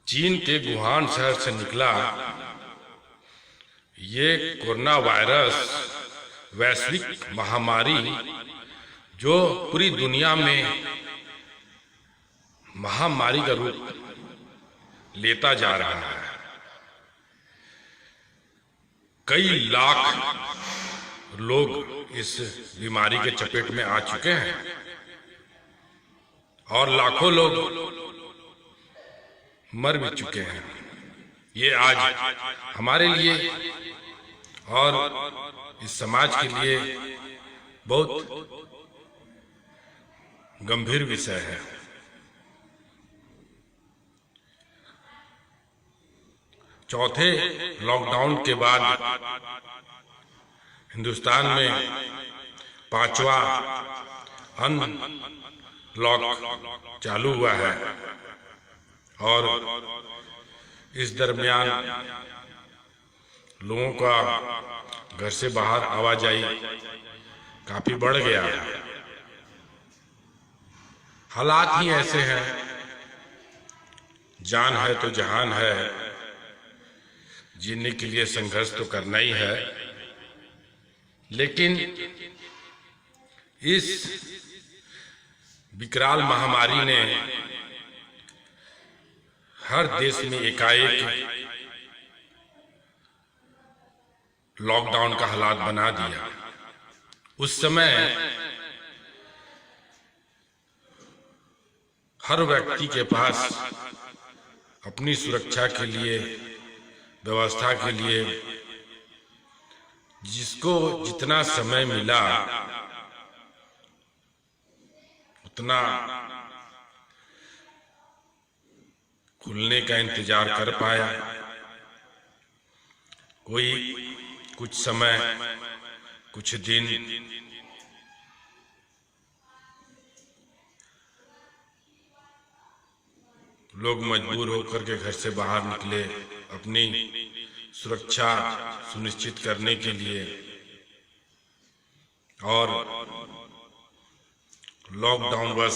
चीन के वुहान शहर से निकला ये कोरोना वायरस वैश्विक महामारी जो पूरी दुनिया में महामारी का रूप लेता जा रहा है। कई लाख लोग इस बीमारी के चपेट में आ चुके हैं और लाखों लोग मर भी चुके हैं। ये आज हमारे लिए और इस समाज के लिए बहुत गंभीर विषय है। चौथे लॉकडाउन के बाद हिंदुस्तान में पांचवा अनलॉक चालू हुआ है और इस दरमियान लोगों का घर से बाहर आवाजाही काफी बढ़ गया है। हालात ही ऐसे हैं, जान है तो जहान है, जीने के लिए संघर्ष तो करना ही है। लेकिन इस विकराल महामारी ने हर देश में एकाएक लॉकडाउन का हालात बना दिया। उस समय हर व्यक्ति के पास अपनी सुरक्षा के लिए, व्यवस्था के लिए जिसको जितना समय मिला उतना खुलने का इंतजार कर पाया। कोई कुछ समय, कुछ दिन, लोग मजबूर होकर के घर से बाहर निकले अपनी सुरक्षा सुनिश्चित करने के लिए। और लॉकडाउन बस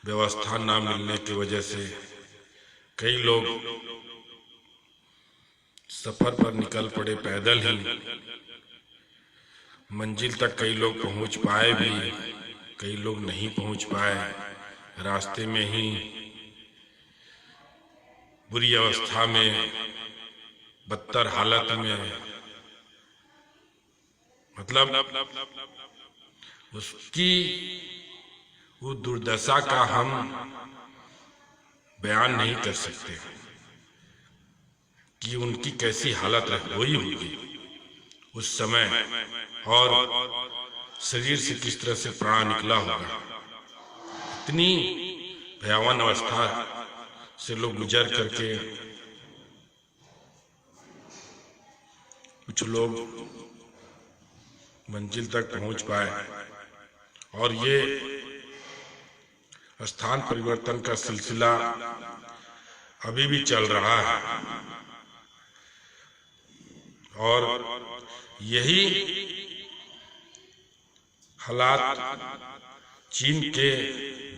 व्यवस्था ना मिलने की वजह से कई लोग सफर पर निकल पड़े पैदल ही। मंजिल तक कई लोग पहुंच पाए भी, कई लोग नहीं पहुंच पाए, रास्ते में ही बुरी अवस्था में, बदतर हालत में, मतलब उसकी वो दुर्दशा का हम बयान नहीं कर सकते कि उनकी कैसी हालत हुई होगी उस समय और शरीर से किस तरह से प्राण निकला होगा। इतनी भयावह अवस्था से लोग गुजर करके कुछ लोग मंजिल तक पहुंच पाए। और ये स्थान परिवर्तन का सिलसिला अभी भी चल रहा है और यही हालात चीन के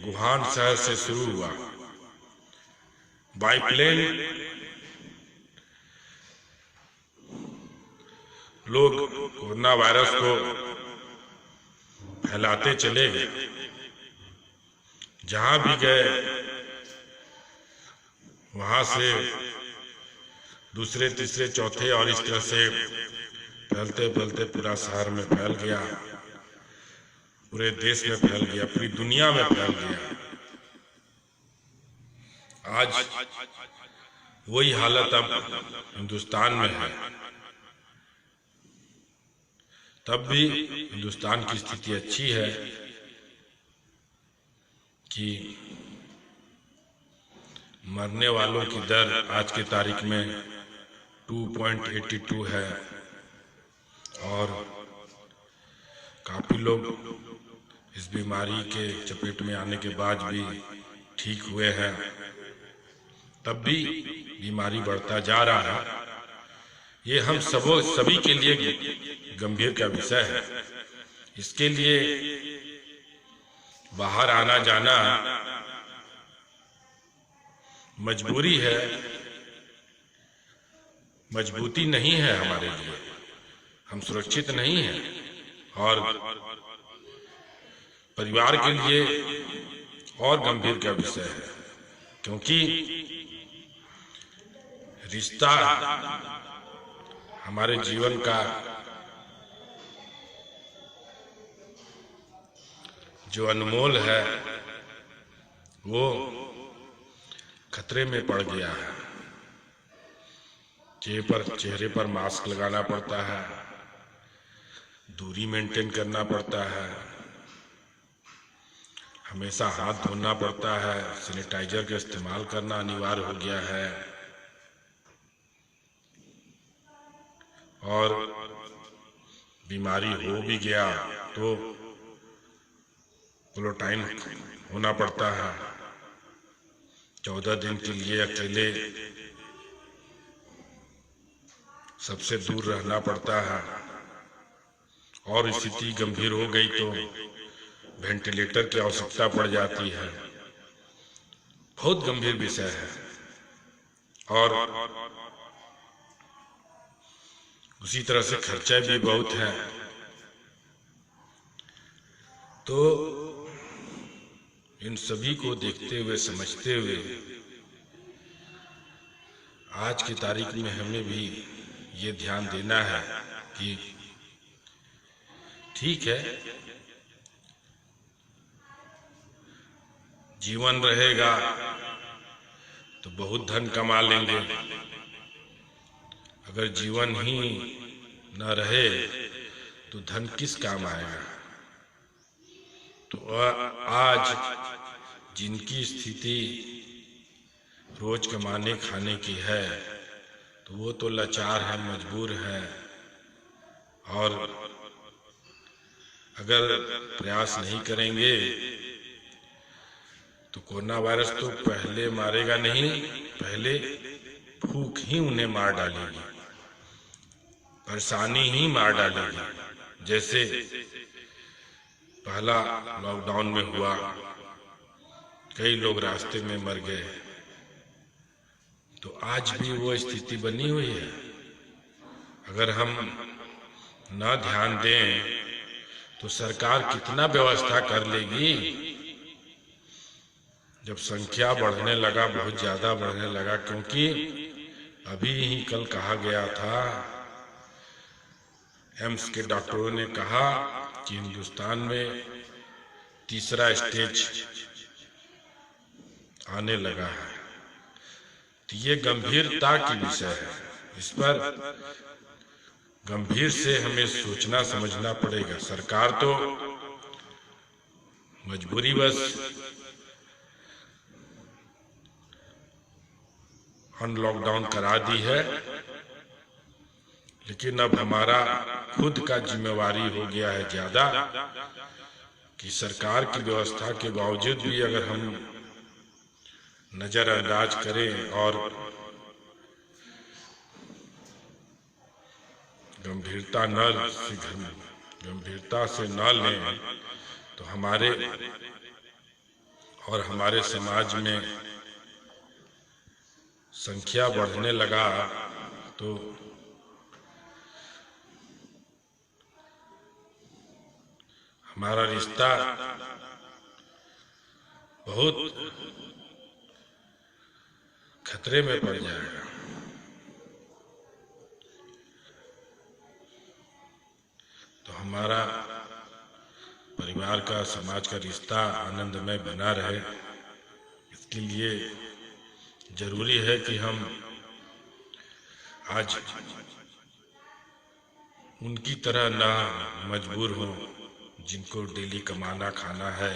वुहान शहर से शुरू हुआ। बाईप्लेन लोग कोरोना वायरस को फैलाते चले गए। जहां भी गए वहां से दूसरे, तीसरे, चौथे और इस तरह से फैलते फैलते पूरा शहर में फैल गया, पूरे देश में फैल गया, पूरी दुनिया में फैल गया। आज वही हालत अब हिंदुस्तान में है। तब भी हिंदुस्तान की स्थिति अच्छी है कि मरने वालों की दर आज की तारीख में 2.82 है और काफी लोग इस बीमारी के चपेट में आने के बाद भी ठीक हुए हैं। तब भी बीमारी बढ़ता जा रहा है। ये हम सभी के लिए गंभीर का विषय है। इसके लिए बाहर आना जाना मजबूरी है, मजबूती नहीं है हमारे लिए। हम सुरक्षित नहीं हैं और परिवार के लिए और गंभीर का विषय है, क्योंकि रिश्ता हमारे जीवन का जो अनमोल है वो खतरे में पड़ गया है। चेहरे पर मास्क लगाना पड़ता है, दूरी मेंटेन करना पड़ता है, हमेशा हाथ धोना पड़ता है, सैनिटाइजर का इस्तेमाल करना अनिवार्य हो गया है और बीमारी हो भी गया तो क्वारंटाइन होना पड़ता है। 14 दिन के लिए अकेले सबसे दूर रहना पड़ता है और स्थिति गंभीर हो गई तो वेंटिलेटर की आवश्यकता पड़ जाती है। बहुत गंभीर विषय है और उसी तरह से खर्चा भी बहुत है। तो इन सभी को देखते हुए, समझते हुए आज की तारीख में हमें भी ये ध्यान देना है कि ठीक है, जीवन रहेगा तो बहुत धन कमा लेंगे, अगर जीवन ही न रहे तो धन किस काम आएगा। तो आज जिनकी स्थिति रोज कमाने खाने की है तो वो तो लाचार है, मजबूर है और अगर प्रयास नहीं करेंगे तो कोरोना वायरस तो पहले मारेगा नहीं, पहले भूख ही उन्हें मार डालेगी, परेशानी ही मार डालेगी। जैसे पहला लॉकडाउन में हुआ, कई लोग रास्ते में मर गए, तो आज भी वो स्थिति बनी हुई है। अगर हम न ध्यान दें तो सरकार कितना व्यवस्था कर लेगी। जब संख्या बढ़ने लगा, बहुत ज्यादा बढ़ने लगा, क्योंकि अभी ही कल कहा गया था, एम्स के डॉक्टरों ने कहा कि हिंदुस्तान में तीसरा स्टेज आने लगा है। तो ये गंभीरता की विषय है, इस पर गंभीर से हमें सोचना समझना पड़ेगा। सरकार तो मजबूरी बस लॉकडाउन करा दी है, लेकिन अब हमारा खुद का जिम्मेवारी हो गया है ज्यादा कि सरकार की व्यवस्था के बावजूद भी अगर हम नजरअंदाज करें और गंभीरता से न लें तो हमारे और हमारे समाज में संख्या बढ़ने लगा तो हमारा रिश्ता बहुत खतरे में पड़ जाएगा। तो हमारा परिवार का, समाज का रिश्ता आनंदमय बना रहे, इसके लिए जरूरी है कि हम आज उनकी तरह ना मजबूर हों जिनको डेली कमाना खाना है।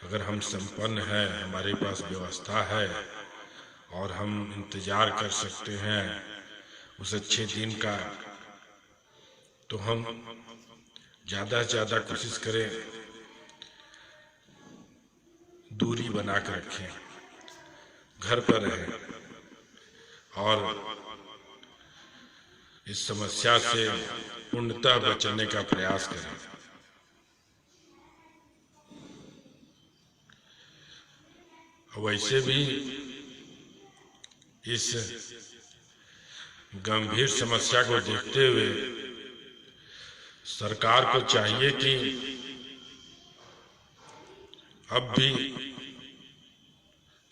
अगर हम संपन्न हैं, हमारे पास व्यवस्था है और हम इंतजार कर सकते हैं उस अच्छे दिन का, तो हम ज्यादा से ज्यादा कोशिश करें, दूरी बना कर रखें, घर पर रहें और इस समस्या से पूर्णतः बचने का प्रयास करें। वैसे भी इस गंभीर समस्या को देखते हुए सरकार को चाहिए कि अब भी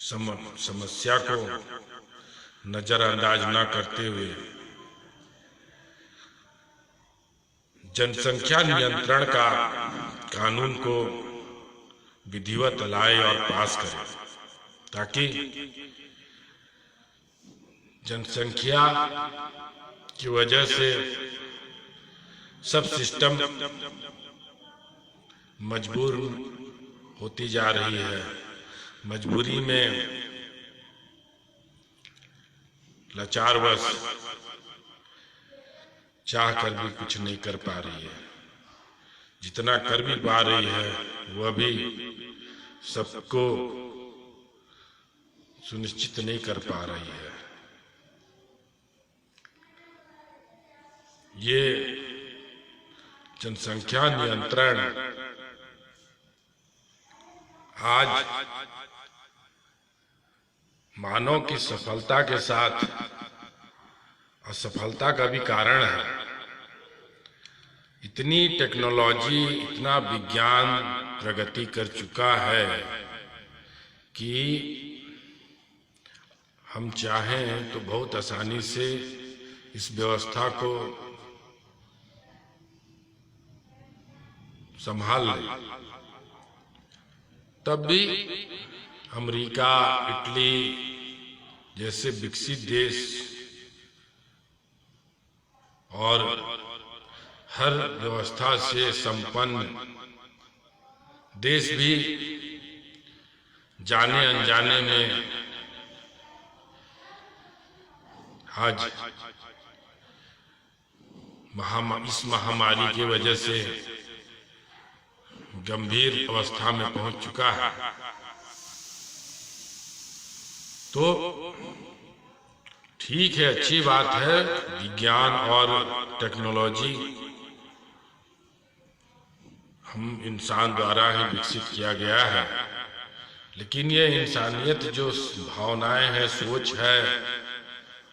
समस्या को नजरअंदाज न करते हुए जनसंख्या नियंत्रण का कानून को विधिवत लाए और पास करे, ताकि जनसंख्या की वजह से सब सिस्टम मजबूर होती जा रही है। मजबूरी में लाचारवश चाह कर भी कुछ नहीं कर पा रही है। जितना कर भी पा रही है वह भी सबको सुनिश्चित नहीं कर पा रही है। ये जनसंख्या नियंत्रण आज मानव की सफलता के साथ असफलता का भी कारण है। इतनी टेक्नोलॉजी, इतना विज्ञान प्रगति कर चुका है कि हम चाहें तो बहुत आसानी से इस व्यवस्था को संभाल लें। तब भी अमेरिका, इटली जैसे विकसित देश और हर व्यवस्था से संपन्न देश भी जाने अनजाने में आज इस महामारी की वजह से गंभीर अवस्था में पहुंच चुका है। तो ठीक है, अच्छी बात है, विज्ञान और टेक्नोलॉजी हम इंसान द्वारा ही विकसित किया गया है, लेकिन ये इंसानियत जो भावनाएं हैं, सोच है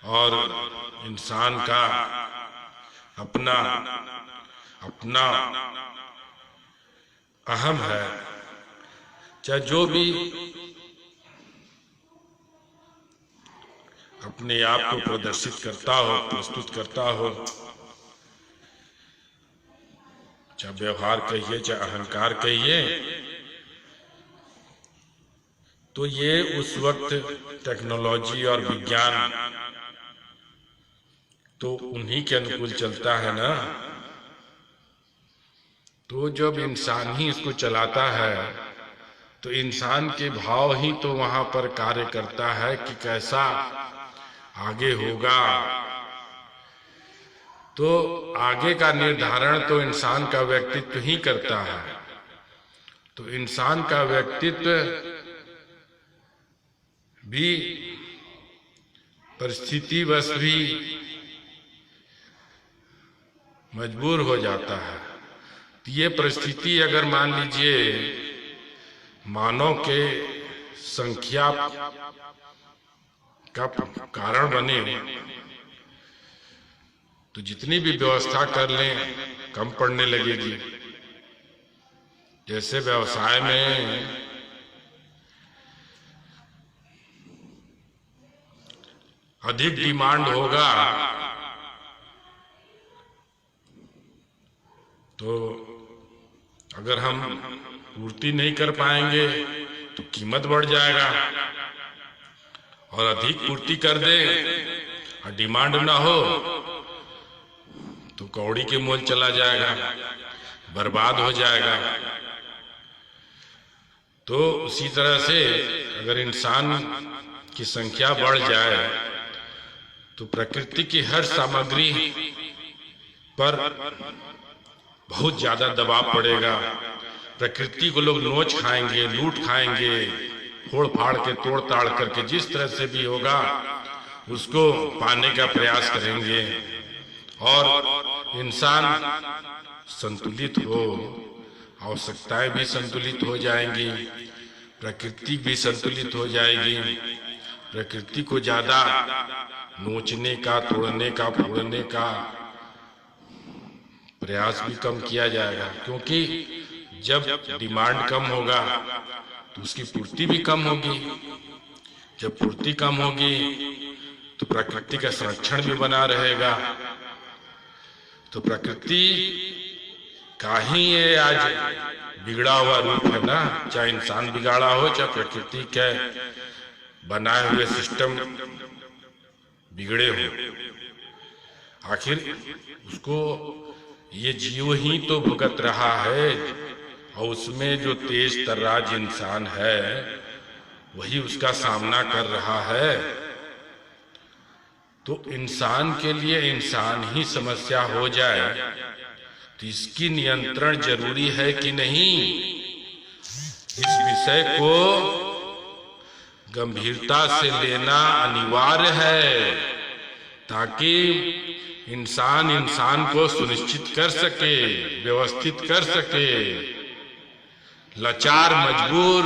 और इंसान का अपना अपना अहम है, चाहे जो भी अपने आप को प्रदर्शित करता हो, प्रस्तुत करता हो, चाहे व्यवहार कहिए चाहे अहंकार कहिए, तो ये उस वक्त टेक्नोलॉजी और विज्ञान तो उन्हीं के अनुकूल चलता है ना। तो जब इंसान ही इसको चलाता है तो इंसान के भाव ही तो वहां पर कार्य करता है कि कैसा आगे होगा। तो आगे का निर्धारण तो इंसान का व्यक्तित्व ही करता है। तो इंसान का व्यक्तित्व भी परिस्थितिवश भी मजबूर हो जाता है। तो ये परिस्थिति अगर मान लीजिए मानव के संख्या का कारण बने तो जितनी भी व्यवस्था कर लें कम पड़ने लगेगी। जैसे व्यवसाय में अधिक डिमांड होगा तो अगर हम पूर्ति नहीं कर पाएंगे तो कीमत बढ़ जाएगा, और अधिक पूर्ति कर दे और डिमांड ना हो तो कौड़ी के मोल चला जाएगा, बर्बाद हो जाएगा। तो उसी तरह से अगर इंसान की संख्या बढ़ जाए तो प्रकृति की हर सामग्री पर बहुत ज्यादा दबाव पड़ेगा। प्रकृति को लोग नोच खाएंगे, लूट खाएंगे, फोड़ फाड़ के तोड़ ताड़ करके जिस तरह से भी होगा उसको पाने का प्रयास करेंगे, और इंसान संतुलित हो, आवश्यकताएं भी संतुलित हो जाएंगी, प्रकृति भी संतुलित हो जाएगी। प्रकृति को ज्यादा नोचने का, तोड़ने का, फोड़ने का प्रयास भी कम किया जाएगा, क्योंकि जब डिमांड कम होगा तो उसकी पूर्ति भी कम होगी। जब पूर्ति कम होगी तो प्रकृति का संरक्षण भी बना रहेगा। तो प्रकृति का ही ये आज बिगड़ा हुआ रूप है ना, चाहे इंसान बिगाड़ा हो, चाहे प्रकृति के बनाए हुए सिस्टम बिगड़े हो, आखिर उसको ये जीव ही तो भुगत रहा है। और उसमें जो तेज तर्राज इंसान है वही उसका सामना कर रहा है। तो इंसान के लिए इंसान ही समस्या हो जाए तो इसकी नियंत्रण जरूरी है कि नहीं, इस विषय को गंभीरता से लेना अनिवार्य है, ताकि इंसान इंसान को सुनिश्चित कर सके, व्यवस्थित कर सके। लाचार मजबूर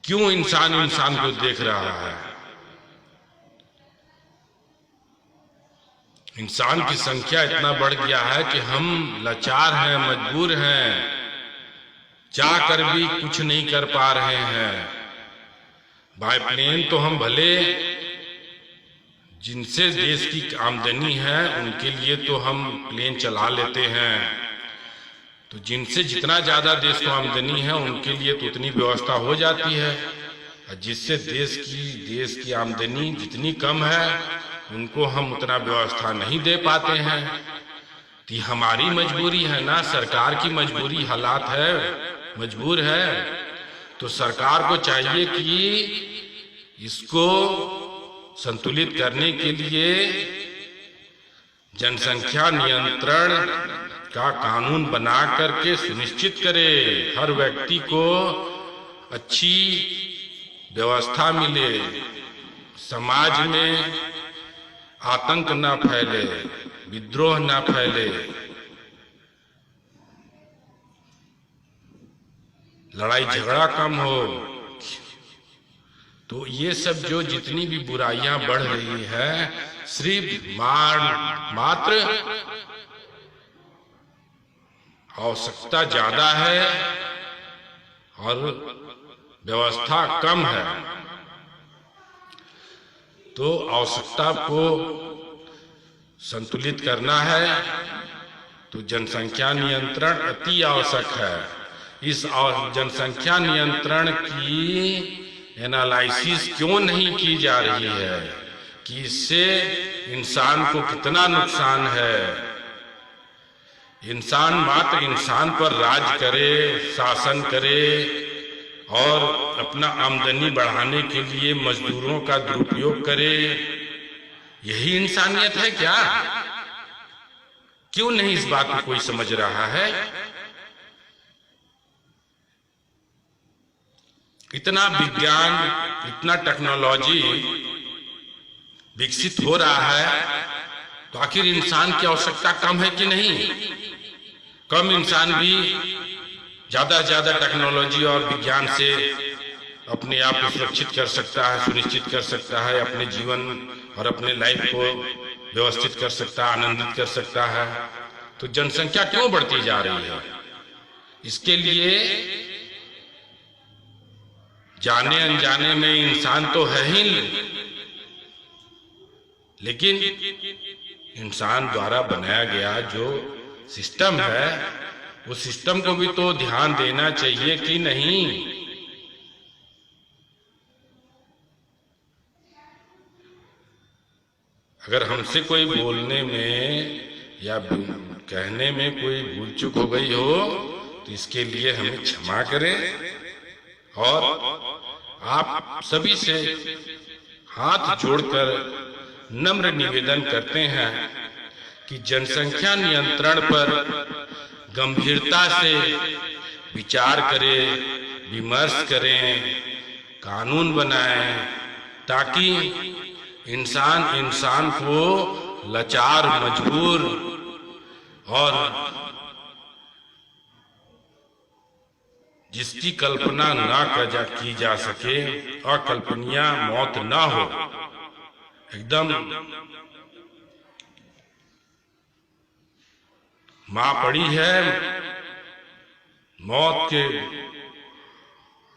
क्यों इंसान इंसान को देख रहा है? इंसान की संख्या इतना बढ़ गया है कि हम लाचार हैं, मजबूर हैं, चाह कर भी कुछ नहीं कर पा रहे हैं। बाय प्लेन तो हम भले, जिनसे देश की आमदनी है उनके लिए तो हम प्लेन चला लेते हैं, तो जिनसे जितना ज्यादा देश को आमदनी है उनके लिए तो उतनी व्यवस्था हो जाती है, और जिससे देश की आमदनी जितनी कम है उनको हम उतना व्यवस्था नहीं दे पाते हैं। तो हमारी मजबूरी है ना, सरकार की मजबूरी, हालात है, मजबूर है। तो सरकार को चाहिए कि इसको संतुलित करने के लिए जनसंख्या नियंत्रण का कानून बना करके सुनिश्चित करे, हर व्यक्ति को अच्छी व्यवस्था मिले, समाज में आतंक न फैले, विद्रोह न फैले, लड़ाई झगड़ा कम हो। तो ये सब जो जितनी भी बुराइयां बढ़ रही है, सिर्फ मात्र आवश्यकता ज्यादा है और व्यवस्था कम है। तो आवश्यकता को संतुलित करना है तो जनसंख्या नियंत्रण अति आवश्यक है। इस जनसंख्या नियंत्रण की एनालिसिस क्यों नहीं की जा रही है कि इससे इंसान को कितना नुकसान है। इंसान मात्र इंसान पर राज करे, शासन करे और अपना आमदनी बढ़ाने के लिए मजदूरों का दुरुपयोग करे, यही इंसानियत है क्या? क्यों नहीं इस बात को कोई समझ रहा है? इतना विज्ञान, इतना टेक्नोलॉजी विकसित हो रहा है, तो आखिर इंसान की आवश्यकता कम है कि नहीं? कम इंसान भी ज्यादा से ज्यादा टेक्नोलॉजी और विज्ञान से अपने आप को सुरक्षित कर सकता है, सुनिश्चित कर सकता है, अपने जीवन और अपने लाइफ को व्यवस्थित कर सकता है, आनंदित कर सकता है। तो जनसंख्या क्यों बढ़ती जा रही है? इसके लिए जाने अनजाने में इंसान तो है ही, लेकिन इंसान द्वारा बनाया गया जो सिस्टम है, उस सिस्टम को भी तो ध्यान देना चाहिए कि नहीं। अगर हमसे कोई बोलने में या कहने में कोई भूल चूक हो गई हो तो इसके लिए हमें क्षमा करें, और आप सभी से हाथ जोड़कर नम्र निवेदन करते हैं कि जनसंख्या नियंत्रण पर गंभीरता से विचार करें, विमर्श करें, कानून बनाएं, ताकि इंसान इंसान को लाचार, मजबूर और जिसकी कल्पना ना की जा सके, अकल्पनीय मौत ना हो, एकदम मां पड़ी है मौत के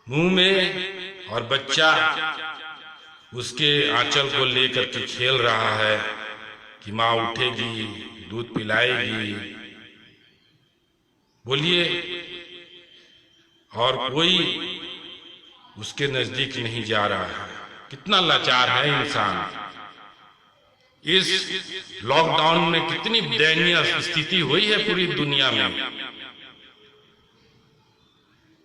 मुंह में और बच्चा उसके आंचल को लेकर के खेल रहा है कि मां उठेगी, दूध पिलाएगी। बोलिए, और कोई उसके नजदीक नहीं जा रहा है। कितना लाचार है इंसान। इस लॉकडाउन में कितनी दयनीय स्थिति हुई है पूरी दुनिया में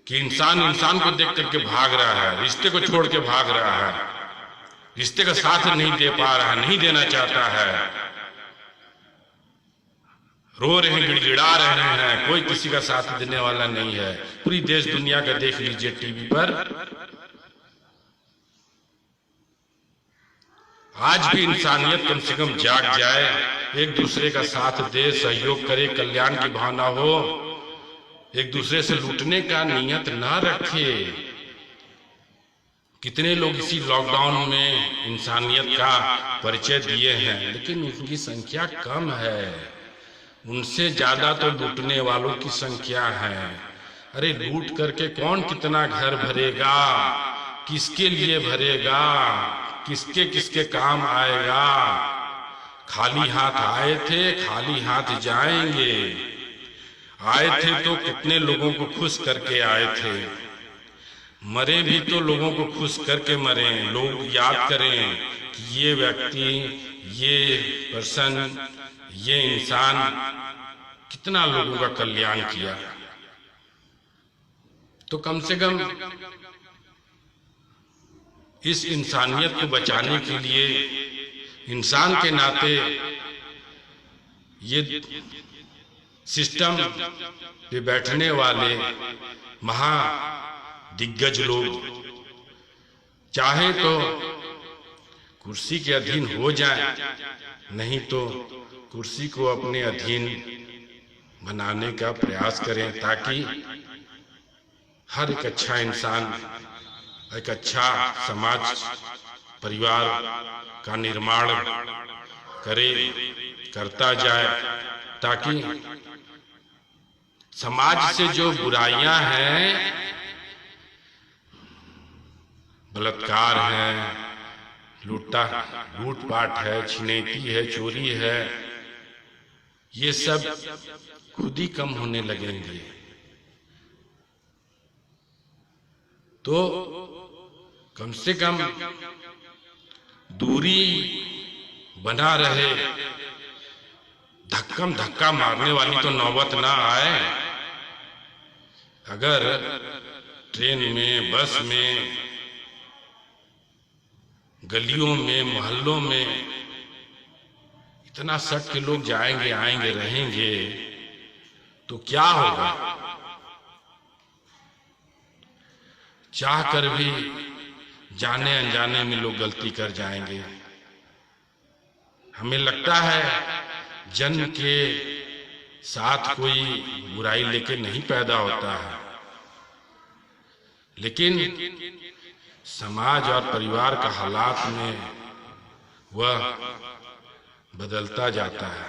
कि इंसान इंसान को देख करके भाग रहा है, रिश्ते को छोड़ के भाग रहा है, रिश्ते का साथ नहीं दे पा रहा है, नहीं देना चाहता है, रो रहे हैं, गिड़गिड़ा रहे हैं, कोई किसी का साथ देने वाला नहीं है। पूरी देश दुनिया का देख लीजिए टीवी पर। आज भी इंसानियत कम से कम जाग जाए, एक दूसरे का साथ दे, सहयोग करे, कल्याण की भावना हो, एक दूसरे से लूटने का नियत ना रखे। कितने लोग इसी लॉकडाउन में इंसानियत का परिचय दिए हैं, लेकिन उनकी संख्या कम है। उनसे ज्यादा तो लूटने वालों की संख्या है। अरे लूट करके कौन कितना घर भरेगा, किसके लिए भरेगा, किसके किसके काम आएगा। खाली हाथ आए थे, खाली हाथ जाएंगे। आए थे तो कितने लोगों को खुश करके आए थे, मरे भी तो लोगों को खुश करके मरे। लोग याद करें कि ये व्यक्ति, ये पर्सन, ये इंसान कितना लोगों का कल्याण किया। तो कम से कम इस इंसानियत को बचाने के लिए इंसान के नाते ये सिस्टम पे बैठने वाले महा दिग्गज लोग चाहे तो कुर्सी के अधीन हो जाए, नहीं तो कुर्सी को अपने अधीन बनाने का प्रयास करें, ताकि हर एक अच्छा इंसान, एक अच्छा समाज, परिवार का निर्माण करे, करता जाए, ताकि समाज से जो बुराइयां हैं, बलात्कार है, लूटपाट है, छिनैती है, चोरी है, ये सब खुद ही कम होने लगेंगे। तो कम से कम दूरी बना रहे, धक्का मारने वाली तो नौबत ना आए। अगर ट्रेन में, बस में, गलियों में, मोहल्लों में इतना सट के लोग जाएंगे, आएंगे, रहेंगे, तो क्या होगा। चाह कर भी जाने अनजाने में लोग गलती कर जाएंगे। हमें लगता है जन्म के साथ कोई बुराई लेके नहीं पैदा होता है, लेकिन समाज और परिवार का हालात में वह बदलता जाता है।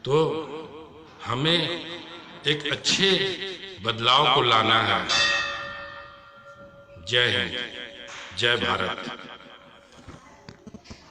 तो हमें एक अच्छे बदलाव को लाना है। जय हिंद, जय भारत।